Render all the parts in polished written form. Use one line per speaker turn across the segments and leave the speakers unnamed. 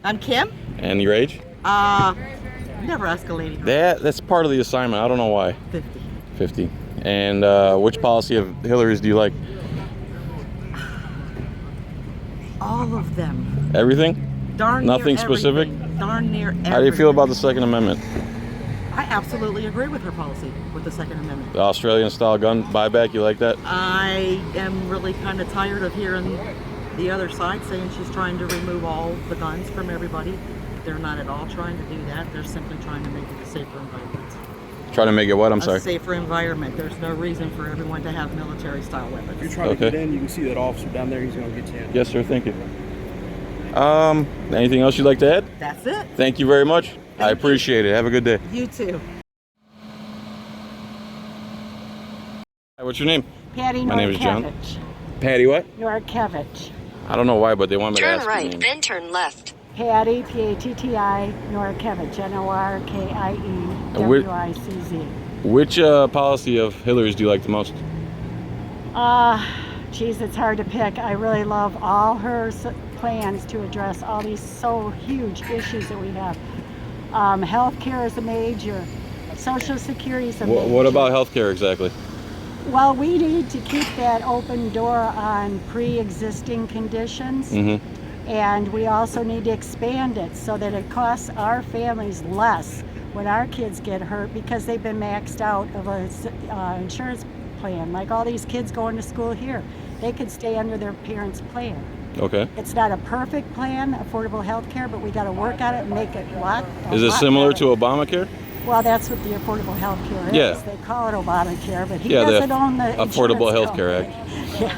I'm Kim.
And your age?
Never escalating.
That's part of the assignment. I don't know why.
50.
50. And which policy of Hillary's do you like?
All of them.
Everything?
Darn
Nothing
near
specific?
everything. Darn near everything.
How do you feel about the Second Amendment?
I absolutely agree with her policy with the Second Amendment.
The Australian style gun buyback, you like that?
I am really kind of tired of hearing the other side saying she's trying to remove all the guns from everybody. They're not at all trying to do that. They're simply trying to make it a safer environment.
Trying to make it what? I'm sorry?
A safer environment. There's no reason for everyone to have military style weapons.
If you're trying to get in, you can see that officer down there. He's going to get you in.
Yes, sir. Thank you. Anything else you'd like to add?
That's it.
Thank you very much. I appreciate it. Have a good day.
You too.
Hi, what's your name?
Patty
My name is John.
Norkevich.
Patty what?
Norkevich.
I don't know why, but they want me to ask
Turn
your
right,
name.
then turn left.
Patty, P-A-T-T-I, Norkevich, N-O-R-K-I-E-W-I-C-Z.
Which policy of Hillary's do you like the most?
Geez, it's hard to pick. I really love all her plans to address all these so huge issues that we have. Healthcare is a major. Social Security is a major.
What about healthcare exactly?
Well, we need to keep that open door on pre-existing conditions.
Mm-hmm.
And we also need to expand it so that it costs our families less when our kids get hurt because they've been maxed out of a insurance plan. Like all these kids going to school here, they could stay under their parents' plan.
Okay.
It's not a perfect plan, affordable health care, but we got to work on it and make it a lot
Is it similar to
better.
Obamacare?
Well, that's what the affordable health care is.
Yeah.
They call it Obamacare, but he
Yeah, the
doesn't own the
Affordable
insurance
Health Care
company. Yeah.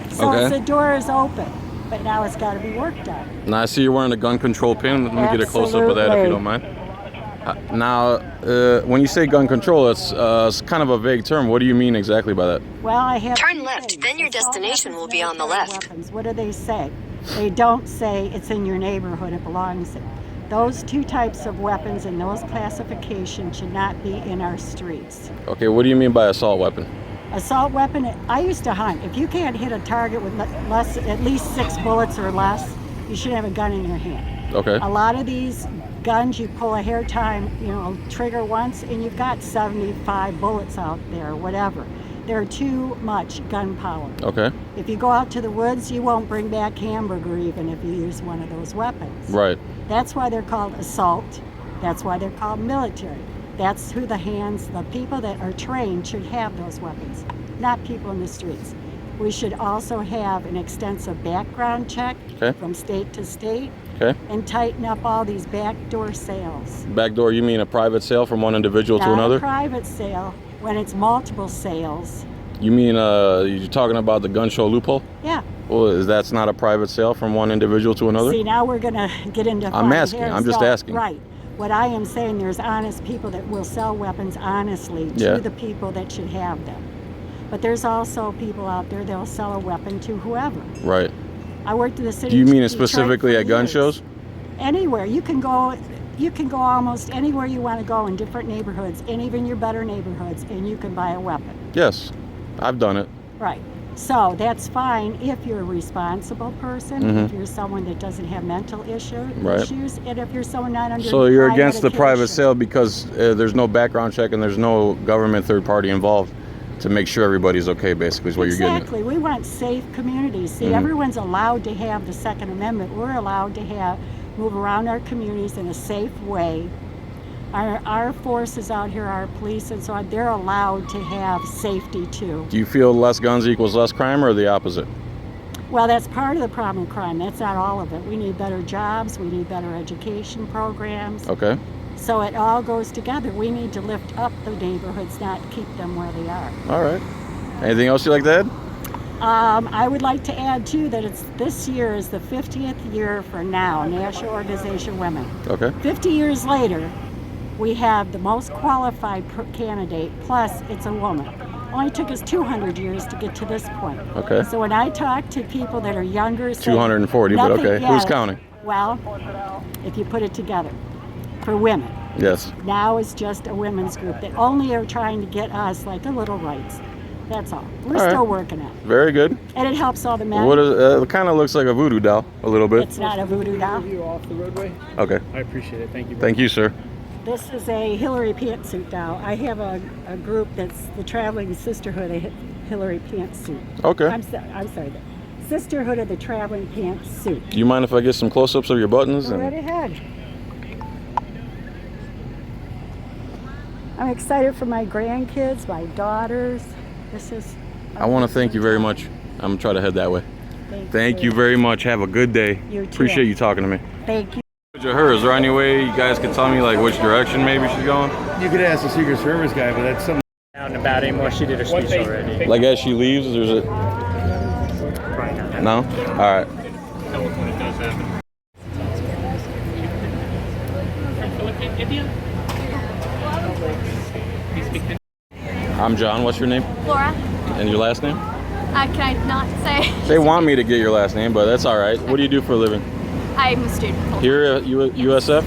So
Okay.
the door is open, but now it's got to be worked on.
Now I see you're wearing a gun control pin. Let me get a close-up of that if you don't mind. Now, when you say gun control, it's kind of a vague term. What do you mean exactly by that?
Well, I have
Turn
two
left,
things.
then your
Assault
destination
weapons,
will be on the
military
left.
Weapons. What do they say? They don't say it's in your neighborhood, it belongs there. Those two types of weapons and those classifications should not be in our streets.
Okay, what do you mean by assault weapon?
Assault weapon, I used to hunt. If you can't hit a target with at least 6 bullets or less, you should have a gun in your hand.
Okay.
A lot of these guns, you pull a hair time, trigger once, and you've got 75 bullets out there, whatever. They're too much gunpowder.
Okay.
If you go out to the woods, you won't bring back hamburger even if you use one of those weapons.
Right.
That's why they're called assault. That's why they're called military. That's who the people that are trained should have those weapons, not people in the streets. We should also have an extensive background check from state to state and tighten up all these backdoor sales.
Backdoor, you mean a private sale from one individual to another?
Not a private sale, when it's multiple sales.
You mean you're talking about the gun show loophole?
Yeah.
Well, that's not a private sale from one individual to another?
See, now we're going to get into
I'm asking. I'm just asking.
Right. What I am saying, there's honest people that will sell weapons honestly to the people that should have them. But there's also people out there that'll sell a weapon to whoever.
Right.
I worked in the city.
Do you mean
of Detroit
specifically
for
at gun
years.
shows?
Anywhere. You can go almost anywhere you want to go in different neighborhoods, and even your better neighborhoods, and you can buy a weapon.
Yes. I've done it.
Right. So that's fine if you're a responsible person, if you're someone that doesn't have mental issues, and if you're someone not under
So you're against the private
medication.
sale because there's no background check and there's no government third party involved to make sure everybody's okay, basically, is what you're getting at.
Exactly. We want safe communities. See, everyone's allowed to have the Second Amendment. We're allowed to move around our communities in a safe way. Our forces out here, our police and so on, they're allowed to have safety too.
Do you feel less guns equals less crime or the opposite?
Well, that's part of the problem with crime. That's not all of it. We need better jobs. We need better education programs.
Okay.
So it all goes together. We need to lift up the neighborhoods, not keep them where they are.
All right. Anything else you'd like to add?
I would like to add too that this year is the 50th year for NOW, National Organization of Women.
Okay.
50 years later, we have the most qualified candidate, plus it's a woman. Only took us 200 years to get to this point.
Okay.
So when I talk to people that are younger,
240, but okay. Who's counting?
Well, if you put it together, for women.
Yes.
Now it's just a women's group that only are trying to get us like the little rights. That's all. We're
All right.
still working on it.
Very good.
And it helps all the men.
What is it? Kind of looks like a voodoo doll, a little bit.
It's not a voodoo doll.
You off the roadway.
Okay.
I appreciate it. Thank you.
Thank you, sir.
This is a Hillary pantsuit doll. I have a group that's the Traveling Sisterhood of Hillary Pantsuit.
Okay.
I'm sorry. The Sisterhood of the Traveling Pantsuit.
Do you mind if I get some close-ups of your buttons?
Go right ahead. I'm excited for my grandkids, my daughters. This is.
I want to thank you very much. I'm gonna try to head that way. Thank you very much. Have a good day.
You too.
Appreciate you talking to me.
Thank you.
Her, is there any way you guys could tell me like which direction maybe she's going?
You could ask the Secret Service guy, but that's something.
Out and about anymore. She did her speech already.
Like as she leaves, there's a.
Right now.
No? All right.
Tell us when it does happen.
I'm John. What's your name?
Laura,
And your last name?
can I not say?
They want me to get your last name, but that's all right. What do you do for a living?
I'm a student.
Here at USF?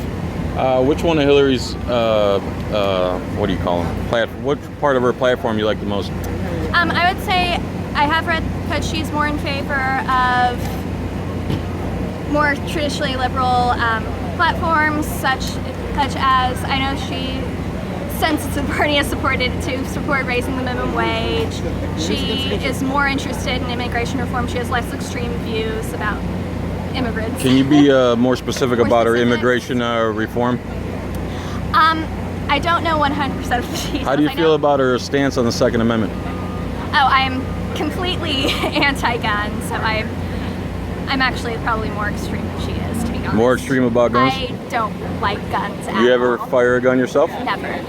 Which one of Hillary's, what do you call them? What part of her platform you like the most?
I would say I have read that she's more in favor of more traditionally liberal platforms, such as I know she, since the party has supported to support raising the minimum wage, she is more interested in immigration reform. She has less extreme views about immigrants.
Can you be more specific
More
about her
specific?
immigration reform?
I don't know 100% of the details.
How do you
I
feel
know-
about her stance on the Second Amendment?
Oh, I'm completely anti-gun, so I'm actually probably more extreme than she is, to be honest.
More extreme about guns?
I don't like guns at
You ever
all.
fire a gun yourself?
Never.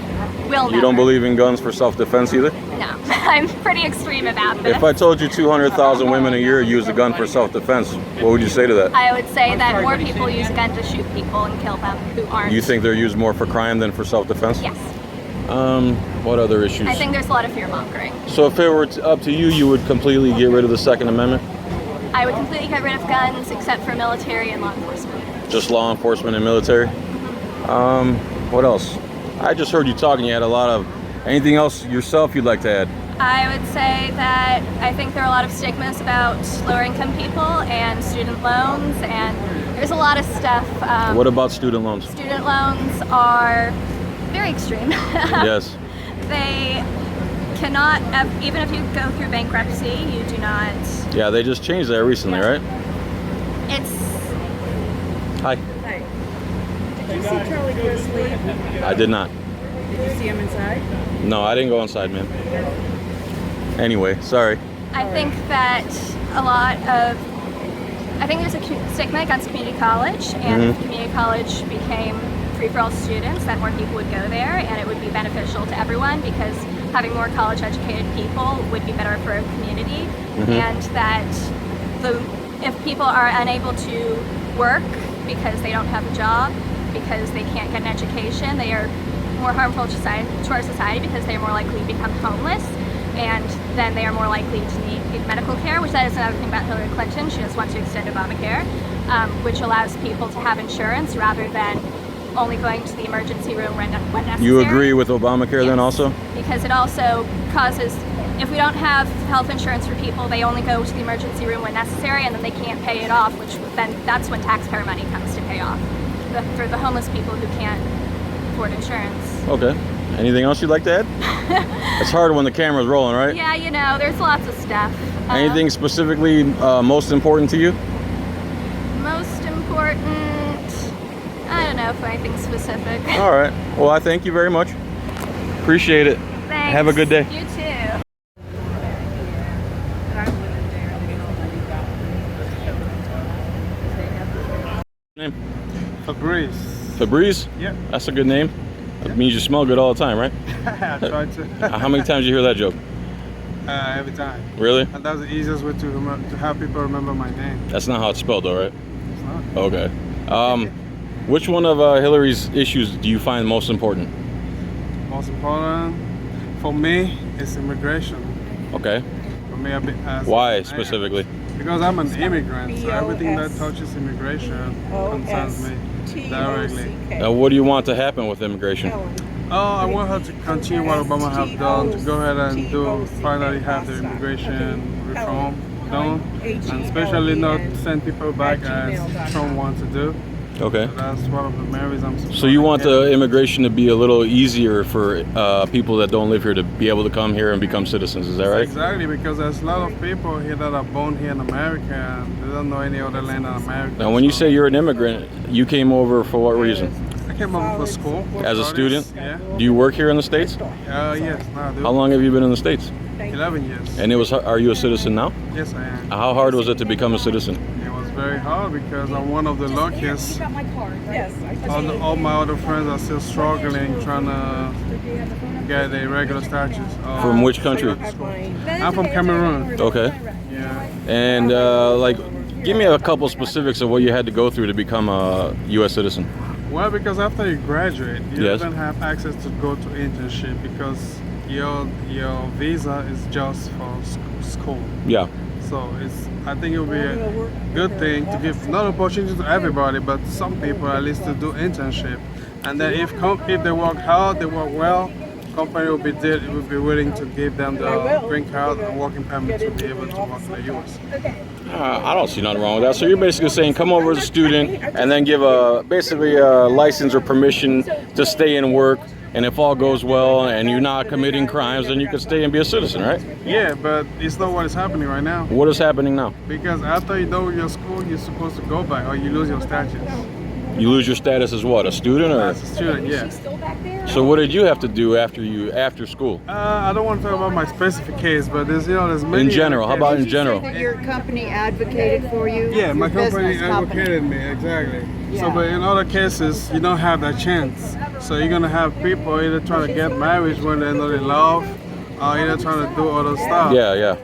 Will never.
You don't believe in guns for self-defense either?
No. I'm pretty extreme about this.
If I told you 200,000 women a year use a gun for self-defense, what would you say to that?
I would say that more people use a gun to shoot people and kill them who aren't.
You think they're used more for crime than for self-defense?
Yes.
What other issues?
I think there's a lot of fear-mongering.
So if it were up to you, you would completely get rid of the Second Amendment?
I would completely get rid of guns except for military and law enforcement.
Just law enforcement and military? What else? I just heard you talking. You had a lot of... Anything else yourself you'd like to add?
I would say that I think there are a lot of stigmas about lower income people and student loans, and there's a lot of stuff.
What about student loans?
Student loans are very extreme.
Yes.
They cannot, even if you go through bankruptcy, you do not.
Yeah, they just changed that recently,
Yeah.
right?
It's.
Hi.
Hey, did you see Charlie Chris leave?
I did not.
Did you see him inside?
No, I didn't go inside, man. Anyway, sorry.
I think that a lot of. I think there's a stigma against community college, and if community college became free for all students, that more people would go there, and it would be beneficial to everyone because having more college educated people would be better for a community, and that if people are unable to work because they don't have a job, because they can't get an education, they are more harmful to our society because they are more likely to become homeless, and then they are more likely to need medical care, which that is another thing about Hillary Clinton. She just wants to extend Obamacare, which allows people to have insurance rather than only going to the emergency room when necessary.
You agree with Obamacare then
Yes.
also?
Because it also causes, if we don't have health insurance for people, they only go to the emergency room when necessary, and then they can't pay it off, which then that's when taxpayer money comes to pay off for the homeless people who can't afford insurance.
Okay. Anything else you'd like to add? It's hard when the camera's rolling, right?
Yeah, you know, there's lots of stuff.
Anything specifically most important to you?
Most important, I don't know if anything specific.
All right. Well, I thank you very much. Appreciate it.
Thanks.
Have a good day.
You too.
Name?
Fabrice.
Fabrice?
Yeah.
That's a good name. That means you smell good all the time, right?
I try to.
How many times you hear that joke?
Every time.
Really?
And that's the easiest way to have people remember my name.
That's not how it's spelled, though, right?
It's not.
Okay. Which one of Hillary's issues do you find most important?
Most important for me is immigration.
Okay.
For me,
Why specifically?
Because I'm an immigrant, so everything that touches immigration concerns me directly.
What do you want to happen with immigration?
I want her to continue what Obama have done, to go ahead and finally have the immigration reform done, and especially not send people back as Trump wants to do.
Okay.
So that's one of the main reasons I'm supporting.
So you want
it.
the immigration to be a little easier for people that don't live here to be able to come here and become citizens, is that right?
Exactly, because there's a lot of people here that are born here in America and they don't know any other land in America.
Now when you say you're an immigrant, you came over for what reason?
I came over for school.
As a
studies,
student?
Yeah.
Do you work here in the States?
Yes, I do.
How long have you been in the States?
11 years.
And are you a citizen now?
Yes, I am.
How hard was it to become a citizen?
It was very hard because I'm one of the luckiest. All my other friends are still struggling, trying to get a regular status.
From which country?
I'm from Cameroon.
Okay.
Yeah.
And give me a couple specifics of what you had to go through to become a U.S. citizen.
Well, because after you graduate, you
Yes.
don't have access to go to internship because your visa is just for school.
Yeah.
So I think it would be a good thing to give not opportunity to everybody, but some people at least to do internship. And then if they work hard, they work well, company will be willing to give them the green card and working permit to be able to work in the U.S.
I don't see nothing wrong with that. So you're basically saying come over as a student and then give basically a license or permission to stay and work. And if all goes well and you're not committing crimes, then you can stay and be a citizen, right?
Yeah, but it's not what is happening right now.
What is happening now?
Because after you do your school, you're supposed to go back or you lose your status.
You lose your status as what? A student, or?
As a student, yeah.
So what did you have to do after school?
I don't want to talk about my specific case, but there's many.
In general, how about in general?
That your company advocated for you?
Yeah, my
Your
company
business company.
advocated me, exactly. So,
Yeah.
but in other cases, you don't have that chance. So you're gonna have people either trying to get married when they're not in love, or either trying to do other stuff.
Yeah.
Yeah.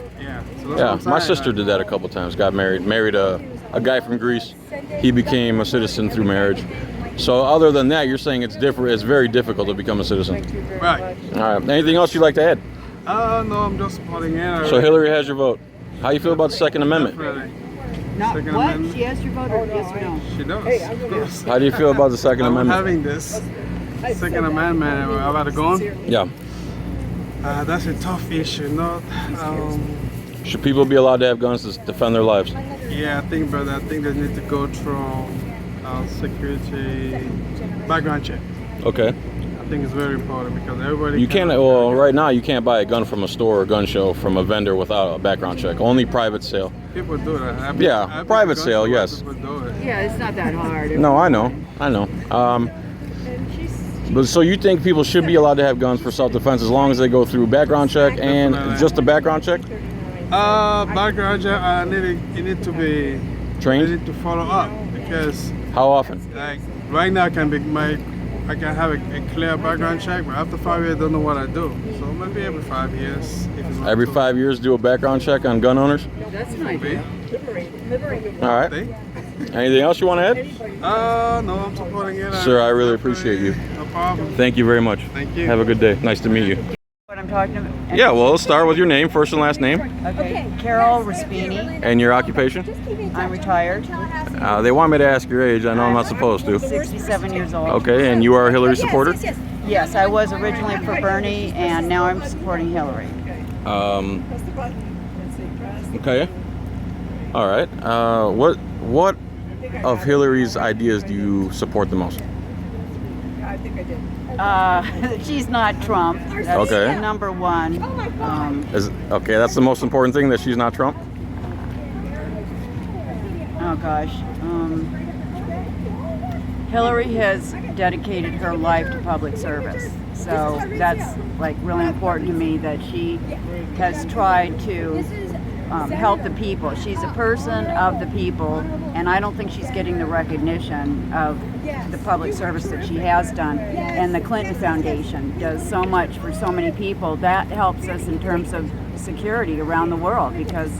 So that's
Yeah,
what I'm
my
saying.
sister did that a couple times. Got married a guy from Greece. He became a citizen through marriage. So other than that, you're saying it's different. It's very difficult to become a citizen.
Right.
All right. Anything else you'd like to add?
No, I'm just supporting it.
So Hillary has your vote. How you feel about the Second Amendment?
Definitely.
Not
Second
what?
Amendment.
She asked your vote or yes or no?
She does. Of course.
How do you feel about the Second
I'm
Amendment?
having this Second Amendment about a gun.
Yeah.
That's a tough issue. Not.
Should people be allowed to have guns to defend their lives?
Yeah, I think they need to go through security background check.
Okay.
I think it's very important because everybody.
You can't. Well, right now you can't buy a gun from a store or gun show from a vendor without a background check. Only private sale.
People do that.
Yeah, private sale, yes.
People do it.
Yeah, it's not that hard.
No, I know. But so you think people should be allowed to have guns for self-defense as long as they go through background check and
Definitely.
just a background check?
Background check. You need to be
Trained?
You need to follow up because
How often?
like right now I can have a clear background check, but after 5 years I don't know what I do. So maybe every 5 years. If it's not
Every
too-
5 years do a background check on gun owners?
That's an idea.
All right.
See?
Anything else you want to add?
No, I'm supporting it.
Sir, I really appreciate you.
No problem.
Thank you very much.
Thank you.
Have a good day. Nice to meet you.
What I'm talking about?
Yeah, well, let's start with your name, first and last name,
Okay. Carol Raspini.
and your occupation.
I'm retired.
They want me to ask your age. I know I'm not supposed to.
67 years old.
Okay, and you are a Hillary supporter?
Yes, I was originally for Bernie, and now I'm supporting Hillary.
Okay. All right. What of Hillary's ideas do you support the most?
She's not Trump. That's
Okay.
number one.
Okay, that's the most important thing, that she's not Trump?
Oh gosh. Hillary has dedicated her life to public service. So that's like really important to me, that she has tried to help the people. She's a person of the people, and I don't think she's getting the recognition of the public service that she has done. And the Clinton Foundation does so much for so many people. That helps us in terms of security around the world, because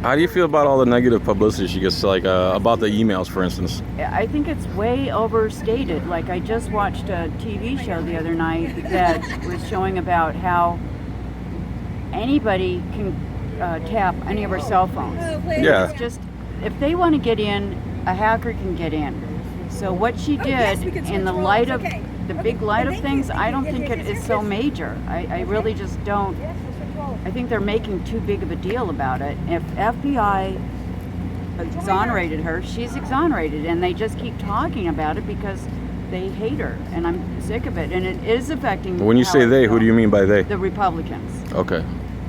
How do you feel about all the negative publicity she gets, like about the emails, for instance?
I think it's way overstated. Like, I just watched a TV show the other night that was showing about how anybody can tap any of our cell phones.
Yeah.
It's just, if they want to get in, a hacker can get in. So what she did, in the light of the big light of things, I don't think it is so major. I really just don't. I think they're making too big of a deal about it. If FBI exonerated her, she's exonerated, and they just keep talking about it because they hate her, and I'm sick of it. And it is affecting.
When you
how
say
I
they,
feel.
who do you mean by they?
The Republicans.
Okay.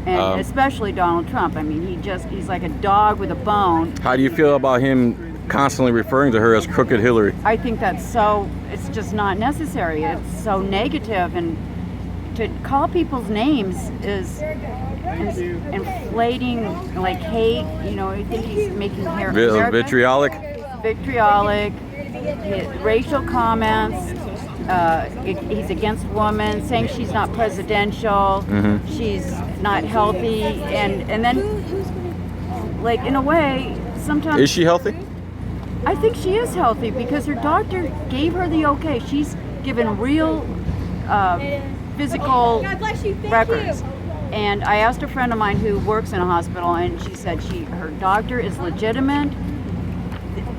And especially Donald Trump. I mean, he's like a dog with a bone.
How do you feel about him constantly referring to her as Crooked Hillary?
I think it's just not necessary. It's so negative, and to call people's names is inflating like hate. I think he's making
Vitriolic?
Vitriolic, racial comments. He's against women, saying she's not presidential, she's not healthy, and then, like, in a way, sometimes...
Is she healthy?
I think she is healthy because her doctor gave her the okay. She's given real physical records. And I asked a friend of mine who works in a hospital, and she said her doctor is legitimate.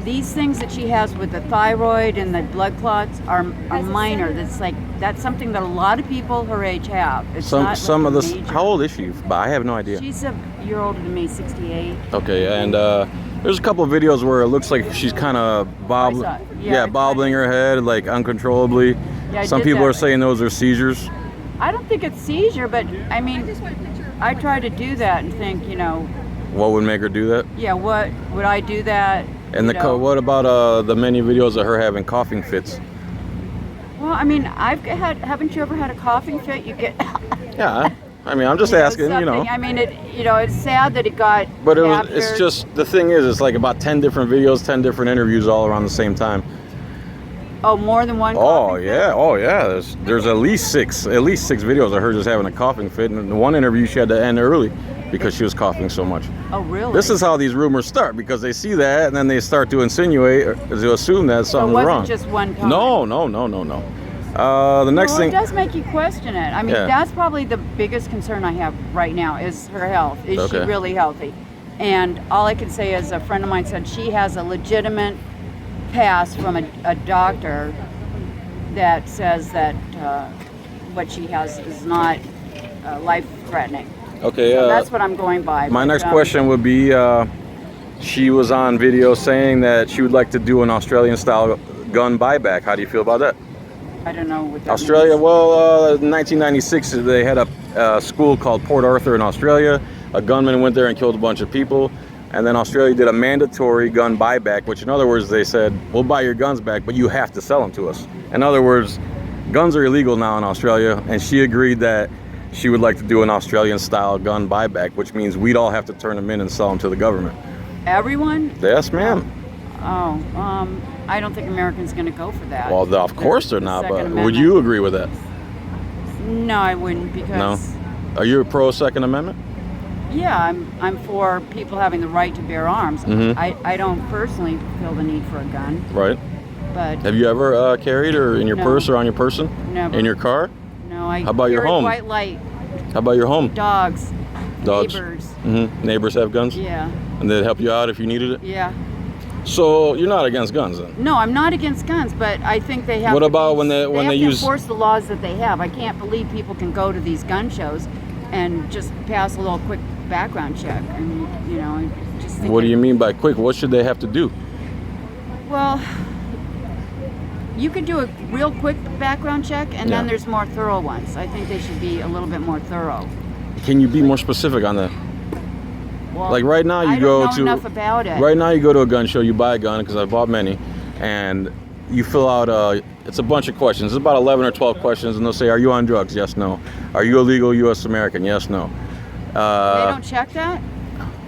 These things that she has with the thyroid and the blood clots are minor. That's something that a lot of people her age have. It's
Some of the.
major.
How old is she? I have no idea.
She's a year older than me, 68.
Okay, and there's a couple of videos where it looks like she's kind of bobbling.
I saw it. Yeah,
bobbling her head like uncontrollably.
Yeah, I
Some
did
people
that.
are saying those are seizures.
I don't think it's seizure, but I mean, I try to do that and think,
What would make her do that?
yeah, what would I do that?
And what about the many videos of her having coughing fits?
Well, I mean, haven't you ever had a coughing fit? You get
Yeah, I mean, I'm just asking,
something. I mean, it's sad that it got
But it's
captured.
just, the thing is, it's like about 10 different videos, 10 different interviews all around the same time.
Oh, more than one
Oh
coughing
yeah. There's at least six videos of her just having a coughing fit. And in one interview, she had to end early because she was coughing so much.
fit? Oh, really?
This is how these rumors start, because they see that and then they start to insinuate, or to assume that
so it
something's
wasn't
wrong.
just one time.
No. The next
Well,
thing.
it does make you question it. I mean,
Yeah.
that's probably the biggest concern I have right now is her health. Is she
Okay.
really healthy? And all I can say is a friend of mine said she has a legitimate pass from a doctor that says that what she has is not life-threatening.
Okay.
So that's what I'm going by.
My
But,
next question would be, she was on video saying that she would like to do an Australian-style gun buyback. How do you feel about that?
I don't know what that
Australia,
means.
well, in 1996, they had a school called Port Arthur in Australia. A gunman went there and killed a bunch of people. And then Australia did a mandatory gun buyback, which in other words, they said, we'll buy your guns back, but you have to sell them to us. In other words, guns are illegal now in Australia, and she agreed that she would like to do an Australian-style gun buyback, which means we'd all have to turn them in and sell them to the government.
Everyone?
Yes, ma'am.
Oh, I don't think Americans going to go for that.
Well, of course they're
The
not,
Second
but
Amendment.
would you agree with that?
No, I wouldn't because...
No? Are you pro Second Amendment?
Yeah, I'm for people having the right to bear arms.
Mhm.
I don't personally feel the need for a gun,
Right.
but
Have you ever carried or in your
No.
purse or on your person?
Never.
In your car?
no, I
How about your
carry
home?
quite light.
How about your home?
Dogs,
Dogs.
neighbors.
Neighbors have guns?
Yeah,
And they'd help you out if you needed it?
yeah.
So you're not against guns then?
No, I'm not against guns, but I think they have.
What
to
about
be,
when they
have to
use-
enforce the laws that they have? I can't believe people can go to these gun shows and just pass a little quick background check, and I just think.
What do you mean by quick? What should they have to do?
Well, you could do a real quick background check, and then
Yeah.
there's more thorough ones. I think they should be a little bit more thorough.
Can you be more specific on that?
Well,
Like right now, you
I
go
don't know
to
enough about it.
Right now, you go to a gun show, you buy a gun because I bought many, and you fill out it's a bunch of questions. It's about 11 or 12 questions, and they'll say, "Are you on drugs? Yes, no. Are you a legal U.S. American? Yes, no."
They don't check that.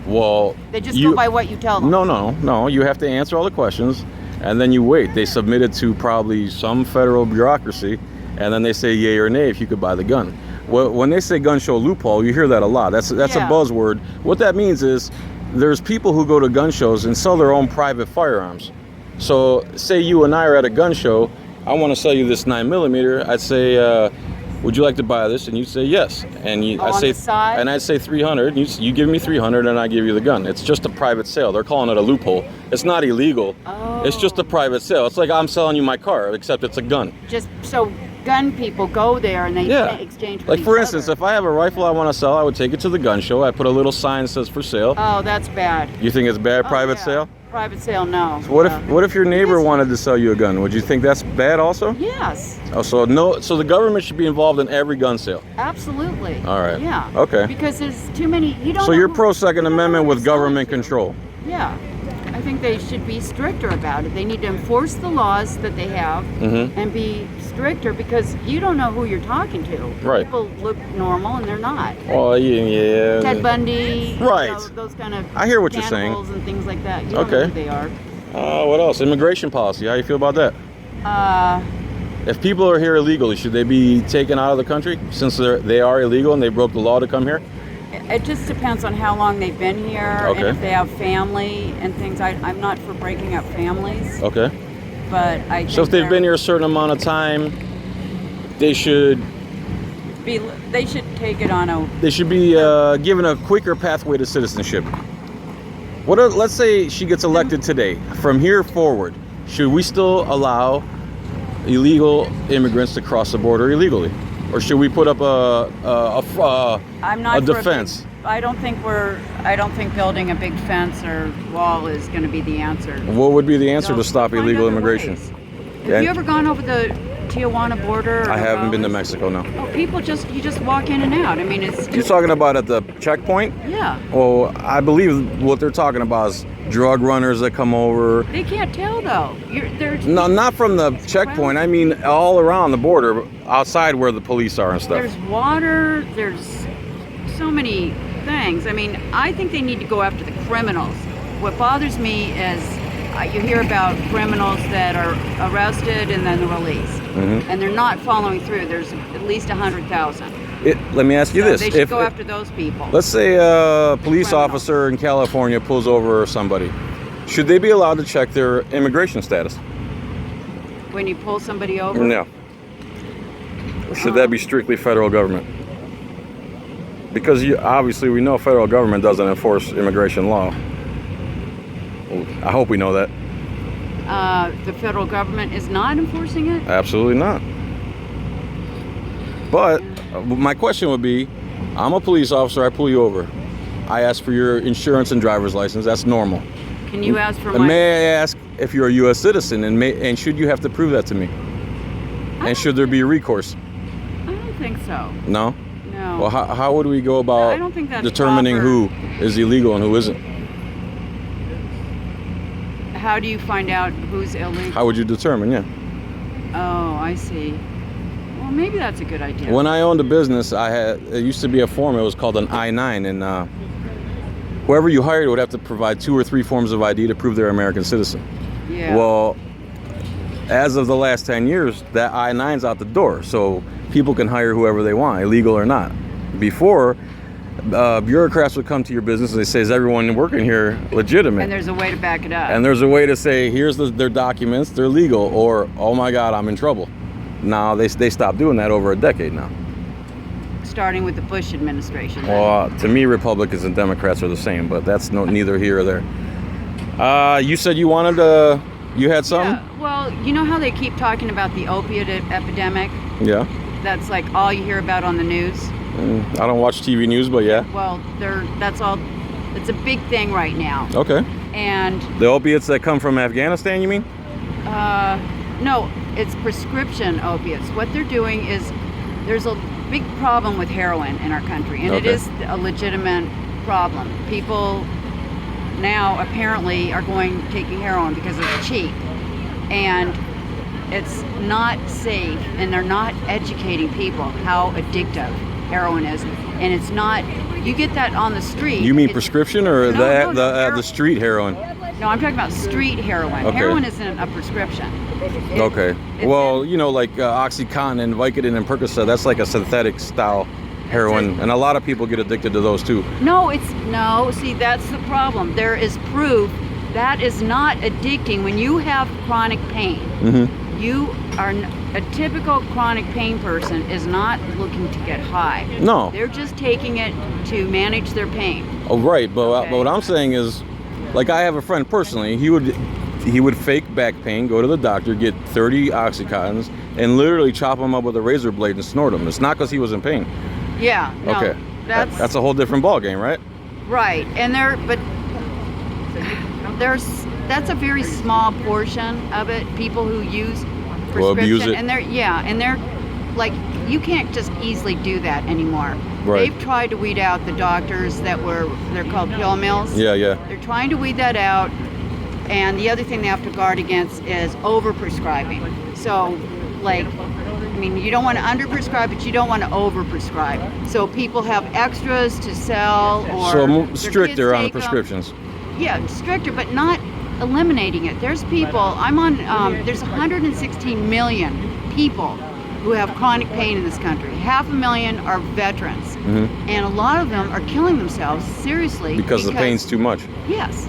Well,
They just go by what you tell them.
No. You have to answer all the questions, and then you wait. They submit it to probably some federal bureaucracy, and then they say yay or nay if you could buy the gun. Well, when they say gun show loophole, you hear that a lot. That's
Yeah.
a buzzword. What that means is there's people who go to gun shows and sell their own private firearms. So say you and I are at a gun show. I want to sell you this 9mm. I'd say, would you like to buy this? And you say yes. And
Oh, on the side?
and I'd say 300. You give me 300, and I give you the gun. It's just a private sale. They're calling it a loophole. It's not illegal.
Oh.
It's just a private sale. It's like I'm selling you my car, except it's a gun.
Just so gun people go there and they
Yeah.
exchange with
Like
each
for instance,
other.
if I have a rifle I want to sell, I would take it to the gun show. I put a little sign that says for sale.
Oh, that's bad.
You think it's bad, private
yeah.
sale?
Private sale, no.
What if your neighbor wanted to sell you a gun? Would you think that's bad also?
Yes,
Oh, so the government should be involved in every gun sale.
absolutely.
All right.
Yeah.
Okay.
Because there's too many. You don't.
So
know
you're
who-
pro Second
you don't know
Amendment
who
with
to sell it
government
to.
control.
Yeah. I think they should be stricter about it. They need to enforce the laws that they have
Mhm.
and be stricter because you don't know who you're talking to.
Right.
People look normal and they're not.
Oh yeah.
Ted Bundy, you
Right.
know, those kind of
I hear what you're saying.
cannibals and things like that. You don't know
Okay.
who they are.
What else? Immigration policy. How you feel about that? If people are here illegally, should they be taken out of the country since they are illegal and they broke the law to come here?
It just depends on how long they've been here
Okay.
and if they have family and things. I'm not for breaking up families,
Okay.
but I think
So if they've been here a certain amount of time, they should
they should take it on a
be given a quicker pathway to citizenship. Let's say she gets elected today. From here forward, should we still allow illegal immigrants to cross the border illegally, or should we put up
I'm not
a
for
defense?
I don't think building a big fence or wall is going to be the answer.
What would be the answer
No,
to stop
find
illegal
other
immigration?
ways.
Yeah.
Have you ever gone over the Tijuana border? Or
I haven't been to
Nogales?
Mexico, no.
Oh, people you just walk in and out. I mean, it's
You're talking about at the checkpoint?
yeah.
Well, I believe what they're talking about is drug runners that come over.
They can't tell though. They're
No, not from the checkpoint. I mean all around the border, outside where the police are and stuff.
There's water. There's so many things. I mean, I think they need to go after the criminals. What bothers me is you hear about criminals that are arrested and then released, and they're not following through. There's at least 100,000.
Let me ask you this:
They should go after those people.
let's say a police
Criminals.
officer in California pulls over somebody, should they be allowed to check their immigration status?
When you pull somebody over,
No. Or should that be strictly federal government? Because obviously we know federal government doesn't enforce immigration law. I hope we know that.
the federal government is not enforcing it.
Absolutely not. But my question would be, I'm a police officer, I pull you over. I ask for your insurance and driver's license, that's normal.
Can you ask for
And
my?
may I ask if you're a U.S. citizen and should you have to prove that to me? And should there be recourse?
I don't think so.
No?
No.
Well, how would we go about
I don't think that's
determining
proper.
who is illegal and who isn't?
How do you find out who's illegal?
How would you determine, yeah?
Oh, I see. Well, maybe that's a good idea.
When I owned a business, it used to be a form, it was called an I-9, and whoever you hired would have to provide 2 or 3 forms of ID to prove they're an American citizen.
Yeah.
Well, as of the last 10 years, that I-9's out the door, so people can hire whoever they want, illegal or not. Before, bureaucrats would come to your business and they say, is everyone working here legitimate?
And there's a way to back it up.
And there's a way to say, here's their documents, they're legal, or, oh my God, I'm in trouble. Now, they stopped doing that over a decade now.
Starting with the Bush administration.
Well, to me, Republicans and Democrats are the same, but that's neither here or there. You said you wanted to, you had something?
Yeah. Well, you know how they keep talking about the opiate epidemic?
Yeah.
That's like all you hear about on the news.
I don't watch TV news, but yeah.
Well, that's all. It's a big thing right now.
Okay.
And
The opiates that come from Afghanistan, you mean?
no, it's prescription opiates. What they're doing is there's a big problem with heroin in our country, and it
Okay.
is a legitimate problem. People now apparently are taking heroin because it's cheap, and it's not safe, and they're not educating people how addictive heroin is, and it's not. You get that on the street.
You mean
it's-
prescription or
No,
the street heroin?
No, I'm talking about street heroin.
Okay.
Heroin isn't a prescription.
Okay.
It's
Well, you know, like OxyContin and Vicodin and Percocet, that's like a synthetic style heroin, and a lot of people get addicted to those too.
No, see, that's the problem. There is proof that is not addicting. When you have chronic pain, a typical chronic pain person is not looking to get high.
No.
They're just taking it to manage their pain.
Oh, right. But
Okay.
what I'm saying is, like, I have a friend personally. He would fake back pain, go to the doctor, get 30 Oxycontins, and literally chop them up with a razor blade and snort them. It's not because he was in pain.
Yeah. No,
Okay. That's a whole different ball game, right?
right. And that's a very small portion of it. People who use prescription,
Well, abuse it.
and they're like, you can't just easily do that anymore.
Right.
They've tried to weed out the doctors they're called pill mills.
Yeah, yeah.
They're trying to weed that out. And the other thing they have to guard against is overprescribing. So, like, I mean, you don't want to underprescribe, but you don't want to overprescribe. So people have extras to sell, or
So
their
stricter
kids
on the
take 'em.
prescriptions.
Yeah, stricter, but not eliminating it. There's people, there's 116 million people who have chronic pain in this country. 500,000 are veterans. And a lot of them are killing themselves seriously.
Because the pain's too much.
Yes.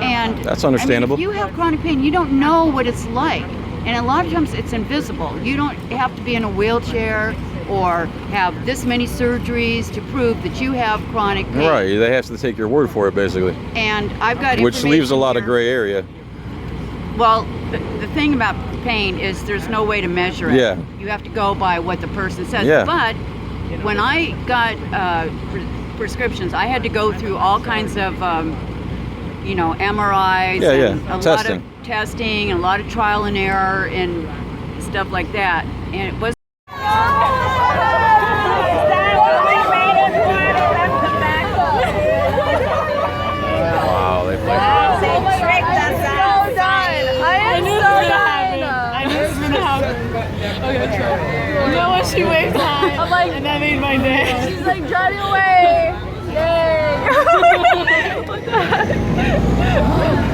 And
That's understandable.
I mean, if you have chronic pain, you don't know what it's like. And a lot of times it's invisible. You don't have to be in a wheelchair or have this many surgeries to prove that you have chronic pain.
Right. They have to take your word for it, basically.
And I've got
Which leaves a lot of
information
gray area.
here. Well, the thing about pain is there's no way to measure it.
Yeah.
You have to go by what the person says.
Yeah.
But when I got prescriptions, I had to go through all kinds of MRIs
Yeah,
and
yeah.
a lot
Testing.
of testing and a lot of trial and error and stuff like that. And it was
Wow, they play.
She waved hi, I'm like, and that made my day. She's like driving away. Yay! What the heck?